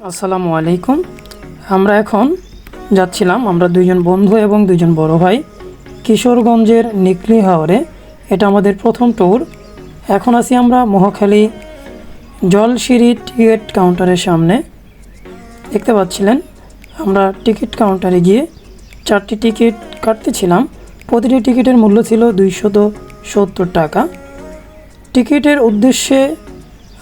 আসসালামু আলাইকুম। আমরা এখন যাচ্ছিলাম, আমরা দুইজন বন্ধু এবং দুইজন বড় ভাই, কিশোরগঞ্জের নিকলি হাওরে। এটা আমাদের প্রথম ট্যুর। এখন আছি আমরা মহাখালী জলসিঁড়ি টিকিট কাউন্টারের সামনে। দেখতে পাচ্ছিলেন আমরা টিকিট কাউন্টারে গিয়ে 4টি টিকিট কাটতেছিলাম। প্রতিটি টিকিটের মূল্য ছিল 270 টাকা। টিকিটের উদ্দেশ্যে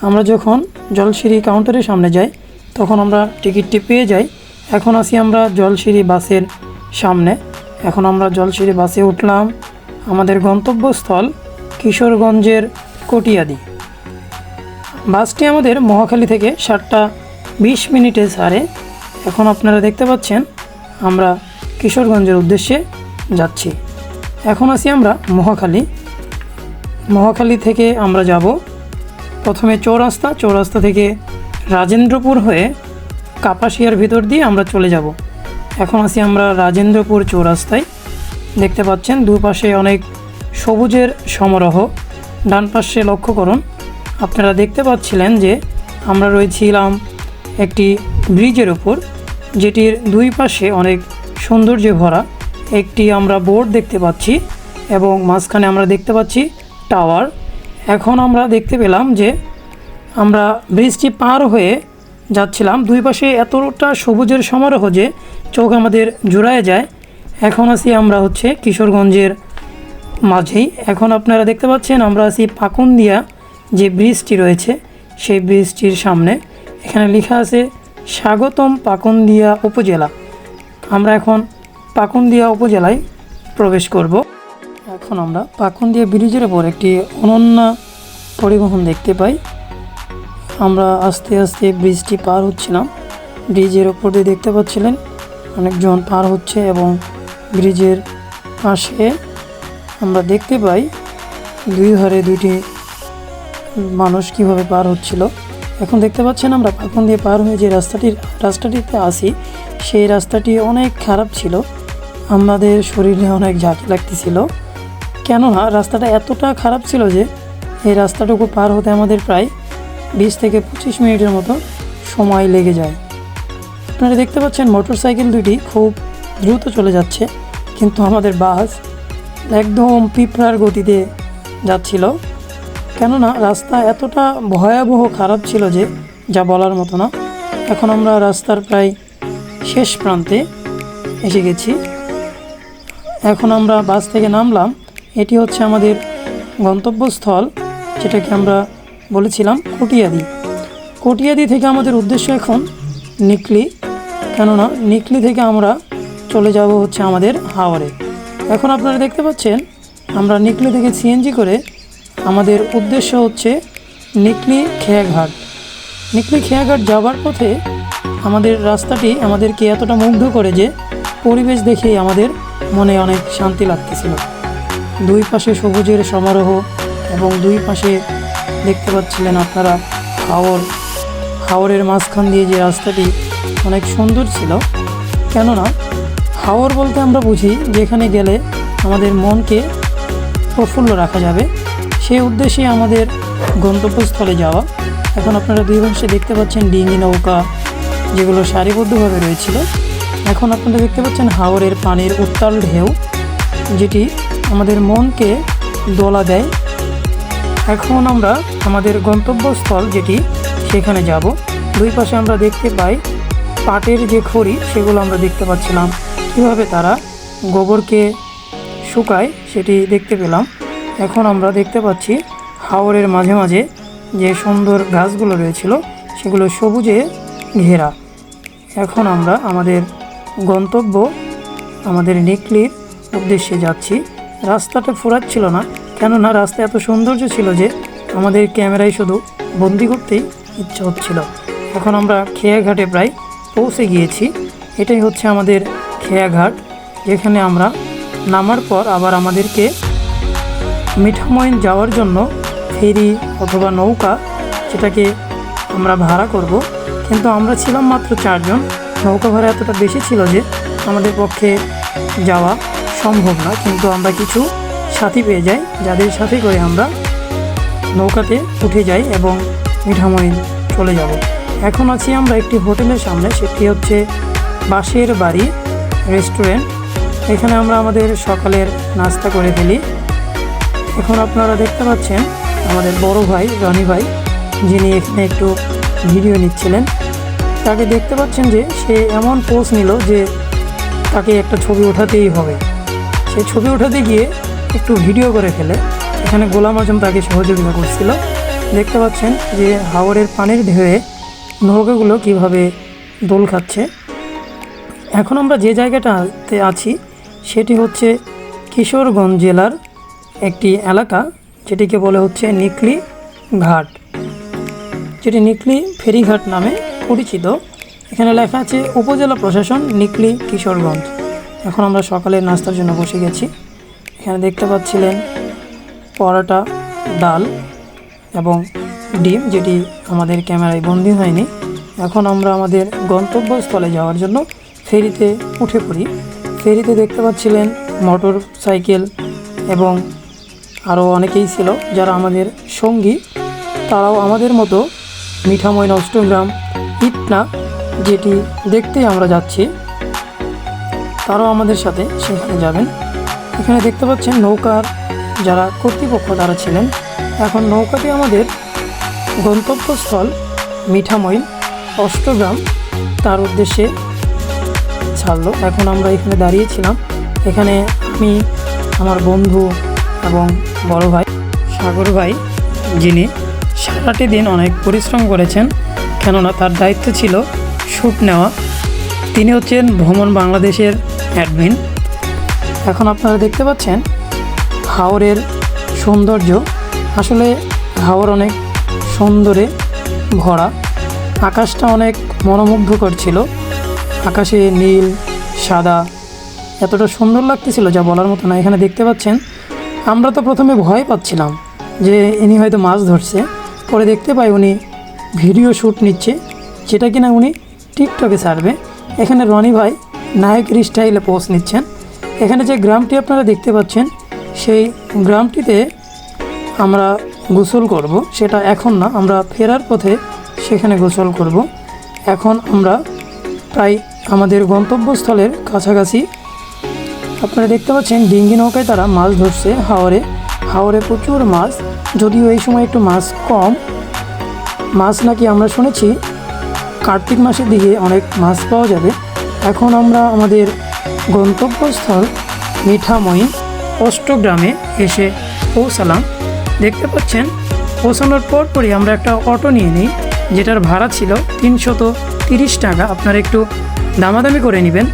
আমরা যখন জলসিঁড়ি কাউন্টারের সামনে যাই তখন আমরা টিকিটটি পেয়ে যাই। এখন আছি আমরা জলসিঁড়ি বাসের সামনে। এখন আমরা জলসিঁড়ি বাসে উঠলাম। আমাদের গন্তব্যস্থল কিশোরগঞ্জের কটিয়াদি। বাসটি আমাদের মহাখালী থেকে 7টা 20 মিনিটে ছাড়ে। এখন আপনারা দেখতে পাচ্ছেন আমরা কিশোরগঞ্জের উদ্দেশ্যে যাচ্ছি। এখন আছি আমরা মহাখালী থেকে আমরা যাব প্রথমে চৌরাস্তা থেকে রাজেন্দ্রপুর হয়ে কাপাসিয়ার ভিতর দিয়ে আমরা চলে যাব। এখন আছি আমরা রাজেন্দ্রপুর চৌরাস্তায়। দেখতে পাচ্ছেন দুপাশে অনেক সবুজের সমারোহ। ডান পাশে লক্ষ্য করুন, আপনারা দেখতে পাচ্ছিলেন যে আমরা রয়েছিলাম একটি ব্রিজের উপর, যেটির দুই পাশে অনেক সৌন্দর্যে ভরা। একটি আমরা বোর্ড দেখতে পাচ্ছি এবং মাঝখানে আমরা দেখতে পাচ্ছি টাওয়ার। এখন আমরা দেখতে পেলাম যে আমরা ব্রিজটি পার হয়ে যাচ্ছিলাম, দুই পাশে এতটা সবুজের সমারোহ যে চোখ আমাদের জুড়ায় যায়। এখন আছি আমরা কিশোরগঞ্জের মাঝেই। এখন আপনারা দেখতে পাচ্ছেন আমরা আছি পাকুন্দিয়া যে ব্রিজটি রয়েছে সেই ব্রিজটির সামনে। এখানে লেখা আছে স্বাগতম পাকুন্দিয়া উপজেলা। আমরা এখন পাকুন্দিয়া উপজেলায় প্রবেশ করব। এখন আমরা পাকুন্দিয়া ব্রিজের ওপর একটি অনন্য পরিবহন দেখতে পাই। আমরা আস্তে আস্তে ব্রিজটি পার হচ্ছিলাম। ব্রিজের ওপর দিয়ে দেখতে পাচ্ছিলেন অনেকজন পার হচ্ছে এবং ব্রিজের পাশে আমরা দেখতে পাই দুই ধারে দুইটি মানুষ কিভাবে পার হচ্ছিল। এখন দেখতে পাচ্ছেন আমরা পাকুন্দিয়া পার হয়ে যে রাস্তাটিতে আসি, সেই রাস্তাটি অনেক খারাপ ছিল। আমাদের শরীরে অনেক ঝাঁকি লাগতেছিল, কেননা রাস্তাটা এতটা খারাপ ছিল যে এই রাস্তাটুকু পার হতে আমাদের প্রায় 20 থেকে 25 মিনিটের মতো সময় লেগে যায়। আপনারা দেখতে পাচ্ছেন মোটরসাইকেল দুটি খুব দ্রুত চলে যাচ্ছে, কিন্তু আমাদের বাস একদম পিঁপড়ার গতিতে যাচ্ছিল, কেননা রাস্তা এতটা ভয়াবহ খারাপ ছিল যে যা বলার মতো না। এখন আমরা রাস্তার প্রায় শেষ প্রান্তে এসে গেছি। এখন আমরা বাস থেকে নামলাম। এটি আমাদের গন্তব্যস্থল, যেটাকে আমরা বলেছিলাম কটিয়াদি থেকে আমাদের উদ্দেশ্য এখন নিকলি, কেননা নিকলি থেকে আমরা চলে যাব আমাদের হাওরে। এখন আপনারা দেখতে পাচ্ছেন আমরা নিকলি থেকে সিএনজি করে আমাদের উদ্দেশ্য নিকলি খেয়াঘাট। নিকলি খেয়াঘাট যাওয়ার পথে আমাদের রাস্তাটি আমাদেরকে এতটা মুগ্ধ করে যে পরিবেশ দেখেই আমাদের মনে অনেক শান্তি লাগতেছিল। দুই পাশে সবুজের সমারোহ এবং দুই পাশে দেখতে পাচ্ছিলেন আপনারা হাওরের মাঝখান দিয়ে যে রাস্তাটি অনেক সুন্দর ছিল, কেননা হাওর বলতে আমরা বুঝি যেখানে গেলে আমাদের মনকে প্রফুল্ল রাখা যাবে, সেই উদ্দেশ্যে আমাদের গন্তব্যস্থলে যাওয়া। এখন আপনারা দুই পাশে দেখতে পাচ্ছেন ডিঙি নৌকা, যেগুলো সারিবদ্ধভাবে রয়েছিল। এখন আপনারা দেখতে পাচ্ছেন হাওরের পানির উত্তাল ঢেউ, যেটি আমাদের মনকে দোলা দেয়। এখন আমরা আমাদের গন্তব্যস্থল যেটি সেখানে যাব। দুই পাশে আমরা দেখতে পাই পাটের যে খড়ি, সেগুলো আমরা দেখতে পাচ্ছিলাম কীভাবে তারা গোবরকে শুকায়, সেটি দেখতে পেলাম। এখন আমরা দেখতে পাচ্ছি হাওরের মাঝে মাঝে যে সুন্দর গাছগুলো রয়েছিল সেগুলো সবুজে ঘেরা। এখন আমরা আমাদের গন্তব্য আমাদের নিকলির উদ্দেশ্যে যাচ্ছি। রাস্তাটা ফুরাচ্ছিল না, কেননা রাস্তা এত সৌন্দর্য ছিল যে আমাদের ক্যামেরায় শুধু বন্দি করতেই ইচ্ছা হচ্ছিল। এখন আমরা খেয়াঘাটে প্রায় পৌঁছে গিয়েছি। এটাই আমাদের খেয়াঘাট, যেখানে আমরা নামার পর আবার আমাদেরকে মিঠামইন যাওয়ার জন্য ফেরি অথবা নৌকা, যেটাকে আমরা ভাড়া করব, কিন্তু আমরা ছিলাম মাত্র 4 জন। নৌকা ভাড়া এতটা বেশি ছিল যে আমাদের পক্ষে যাওয়া সম্ভব না, কিন্তু আমরা কিছু সাথী পেয়ে যাই, যাদের সাথে করে আমরা নৌকাতে উঠে যাই এবং মিঠামইন চলে যাব। এখন আছি আমরা একটি হোটেলের সামনে, সেটি হচ্ছে বাঁশের বাড়ি রেস্টুরেন্ট। এখানে আমরা আমাদের সকালের নাস্তা করে ফেলি। এখন আপনারা দেখতে পাচ্ছেন আমাদের বড় ভাই রনি ভাই, যিনি এখানে একটু ভিডিও নিচ্ছিলেন। তাকে দেখতে পাচ্ছেন যে সে এমন পোজ নিল যে তাকে একটা ছবি ওঠাতেই হবে। সে ছবি ওঠাতে গিয়ে একটু ভিডিও করে ফেলে। এখানে গোলাম আজম তাকে সহযোগিতা করছিল। দেখতে পাচ্ছেন যে হাওরের পানির ঢেউয়ে নৌকাগুলো কীভাবে দোল খাচ্ছে। এখন আমরা যে জায়গাটাতে আছি সেটি হচ্ছে কিশোরগঞ্জ জেলার একটি এলাকা, যেটিকে বলে হচ্ছে নিকলি ঘাট, যেটি নিকলি ফেরিঘাট নামে পরিচিত। এখানে লেখা আছে উপজেলা প্রশাসন নিকলি কিশোরগঞ্জ। এখন আমরা সকালের নাস্তার জন্য বসে গেছি। এখানে দেখতে পাচ্ছিলেন পরোটা, ডাল এবং ডিম, যেটি আমাদের ক্যামেরায় বন্দী হয়নি। এখন আমরা আমাদের গন্তব্যস্থলে যাওয়ার জন্য ফেরিতে উঠে পড়ি। ফেরিতে দেখতে পাচ্ছিলেন মোটর সাইকেল এবং আরও অনেকেই ছিল যারা আমাদের সঙ্গী। তারাও আমাদের মতো মিঠামইন অষ্টগ্রাম ইটনা, যেটি দেখতেই আমরা যাচ্ছি, তারাও আমাদের সাথে সেখানে যাবেন। এখানে দেখতে পাচ্ছেন নৌকার যারা কর্তৃপক্ষ তারা ছিলেন। এখন নৌকাটি আমাদের গন্তব্যস্থল মিঠামইন অষ্টগ্রাম তার উদ্দেশ্যে ছাড়লো। এখন আমরা এখানে দাঁড়িয়েছিলাম। এখানে আমি, আমার বন্ধু এবং বড় ভাই সাগর ভাই, যিনি সারাটি দিন অনেক পরিশ্রম করেছেন, কেননা তার দায়িত্ব ছিল শ্যুট নেওয়া। তিনি হচ্ছেন ভ্রমণ বাংলাদেশের অ্যাডমিন। এখন আপনারা দেখতে পাচ্ছেন হাওরের সৌন্দর্য। আসলে হাওর অনেক সুন্দরে ভরা। আকাশটা অনেক মনোমুগ্ধকর ছিল। আকাশে নীল সাদা এতটা সুন্দর লাগতেছিল যা বলার মতো না। এখানে দেখতে পাচ্ছেন আমরা তো প্রথমে ভয় পাচ্ছিলাম যে ইনি হয়তো মাছ ধরছে, পরে দেখতে পাই উনি ভিডিও শ্যুট নিচ্ছে, যেটা কিনা উনি টিকটকে ছাড়বে। এখানে রনি ভাই নায়কের স্টাইলে পোজ নিচ্ছেন। এখানে যে গ্রামটি আপনারা দেখতে পাচ্ছেন সেই গ্রামটিতে আমরা গোসল করব, সেটা এখন না, আমরা ফেরার পথে সেখানে গোসল করব। এখন আমরা প্রায় আমাদের গন্তব্যস্থলের কাছাকাছি। আপনারা দেখতে পাচ্ছেন ডিঙ্গি নৌকায় তারা মাছ ধরছে হাওরে প্রচুর মাছ, যদিও এই সময় একটু মাছ কম। মাছ নাকি আমরা শুনেছি কার্তিক মাসের দিকে অনেক মাছ পাওয়া যাবে। এখন আমরা আমাদের গন্তব্যস্থল মিঠামইন অষ্টগ্রামে এসে পৌঁছালাম। দেখতে পাচ্ছেন পৌঁছানোর পরপরই আমরা একটা অটো নিয়ে নিই, যেটার ভাড়া ছিল 330 টাকা। আপনারা একটু দামাদামি করে নেবেন।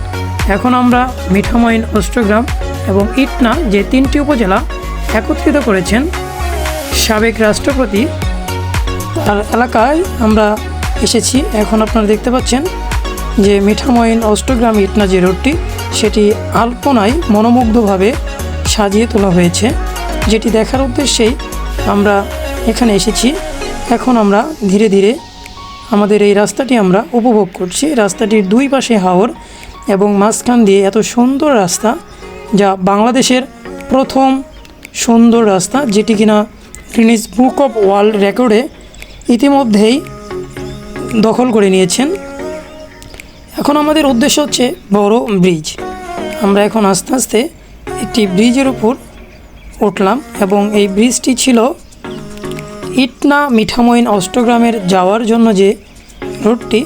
এখন আমরা মিঠামইন অষ্টগ্রাম এবং ইটনা, যে 3টি উপজেলা একত্রিত করেছেন সাবেক রাষ্ট্রপতি, তার এলাকায় আমরা এসেছি। এখন আপনারা দেখতে পাচ্ছেন যে মিঠামইন অষ্টগ্রাম ইটনা যে রোডটি, সেটি আলপনায় মনোমুগ্ধভাবে সাজিয়ে তোলা হয়েছে, যেটি দেখার উদ্দেশ্যেই আমরা এখানে এসেছি। এখন আমরা ধীরে ধীরে আমাদের এই রাস্তাটি আমরা উপভোগ করছি। রাস্তাটির দুই পাশে হাওর এবং মাঝখান দিয়ে এত সুন্দর রাস্তা, যা বাংলাদেশের প্রথম সুন্দর রাস্তা, যেটি কিনা গিনেস বুক অফ ওয়ার্ল্ড রেকর্ডে ইতিমধ্যেই দখল করে নিয়েছেন। এখন আমাদের উদ্দেশ্য হচ্ছে বড় ব্রিজ। আমরা এখন আস্তে আস্তে একটি ব্রিজের উপর উঠলাম এবং এই ব্রিজটি ছিল ইটনা মিঠামইন অষ্টগ্রামের যাওয়ার জন্য যে রোডটি,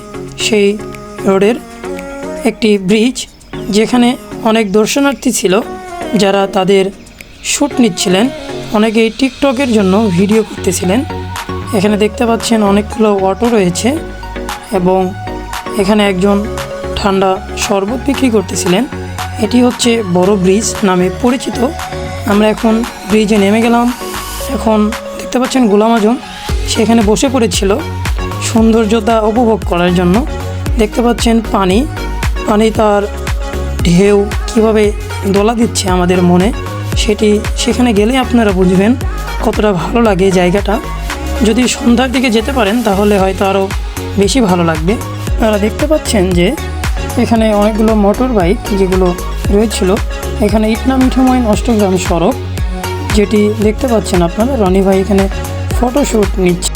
সেই রোডের একটি ব্রিজ, যেখানে অনেক দর্শনার্থী ছিল যারা তাদের শ্যুট নিচ্ছিলেন। অনেকেই টিকটকের জন্য ভিডিও করতেছিলেন। এখানে দেখতে পাচ্ছেন অনেকগুলো অটো রয়েছে এবং এখানে একজন ঠান্ডা শরবত বিক্রি করতেছিলেন। এটি হচ্ছে বড় ব্রিজ নামে পরিচিত। আমরা এখন ব্রিজে নেমে গেলাম। এখন দেখতে পাচ্ছেন গোলাম আজম সেখানে বসে পড়েছিল সৌন্দর্যতা উপভোগ করার জন্য। দেখতে পাচ্ছেন পানি তার ঢেউ কীভাবে দোলা দিচ্ছে আমাদের মনে, সেটি সেখানে গেলে আপনারা বুঝবেন কতটা ভালো লাগে জায়গাটা। যদি সন্ধ্যার দিকে যেতে পারেন তাহলে হয়তো আরও বেশি ভালো লাগবে। আপনারা দেখতে পাচ্ছেন যে এখানে অনেকগুলো মোটর বাইক যেগুলো রয়েছিল। এখানে ইটনা মিঠামইন অষ্টগ্রাম সড়ক, যেটি দেখতে পাচ্ছেন আপনারা। রনি ভাই এখানে ফটোশ্যুট নিচ্ছে।